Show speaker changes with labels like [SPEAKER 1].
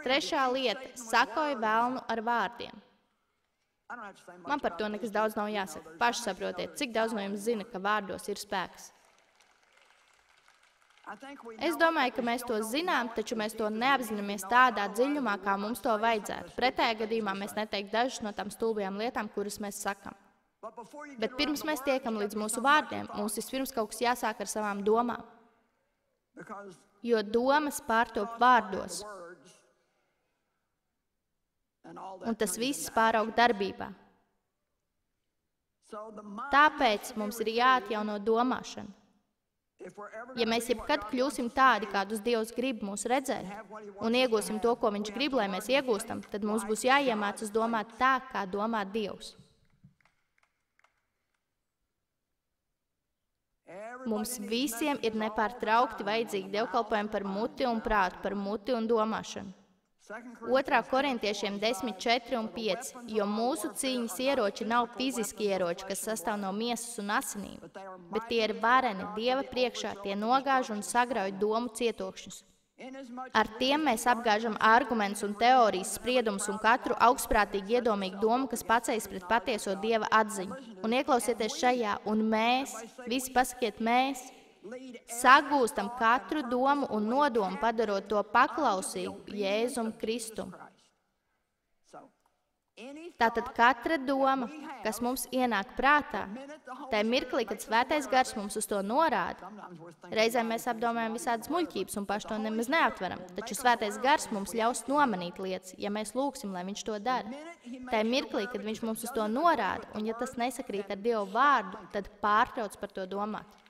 [SPEAKER 1] Trešā lieta – sakoja velnu ar vārdiem. Man par to nekas daudz nav jāsaka. Paši saprotiet, cik daudz no jums zina, ka vārdos ir spēks. Es domāju, ka mēs to zinām, taču mēs to neapzināmies tādā dziļumā, kā mums to vajadzētu. Pretējā gadījumā mēs neteiktu dažas no tām stulbajām lietām, kuras mēs sakam. Bet pirms mēs tiekam līdz mūsu vārdiem, mums vispirms kaut kas jāsāk ar savām domām. Jo domas pārtop vārdos. Un tas viss pāraug darbībā. Tāpēc mums ir jāatjauno domāšana. Ja mēs jebkad kļūsim tādi, kādus Dievs grib mūs redzēt, un iegūsim to, ko Viņš grib, lai mēs iegūstam, tad mums būs jāiemācas domāt tā, kā domā Dievs. Mums visiem ir nepārtraukti vajadzīgi dievkalpojumi par muti un prātu, par muti un domāšanu. 2. Korintiešiem 10:4 un 5, jo mūsu cīņas ieroči nav fiziski ieroči, kas sastāv no miesas un asinīm, bet tie ir vareni Dieva priekšā, tie nogāž un sagrauj domu cietokšņus. Ar tiem mēs apgāžam argumentus un teorijas spriedumus un katru augstprātīgi iedomīgu domu, kas paceļas pret patieso Dieva atziņu. Un ieklausieties šajā, un mēs, visi pasakiet mēs, sagūstam katru domu un nodomu, padarot to paklausīgu Jēzum Kristum. Tātad katra doma, kas mums ienāk prātā, tajā mirklī, kad Svētais Gars mums uz to norāda, reizēm mēs apdomājam visādas muļķības un paši to nemaz neaptveram, taču Svētais Gars mums ļaus nomanīt lietas, ja mēs lūgsim, lai Viņš to dara. Tajā mirklī, kad Viņš mums uz to norāda, un ja tas nesakrīt ar Dievu vārdu, tad pārtrauc par to domāt.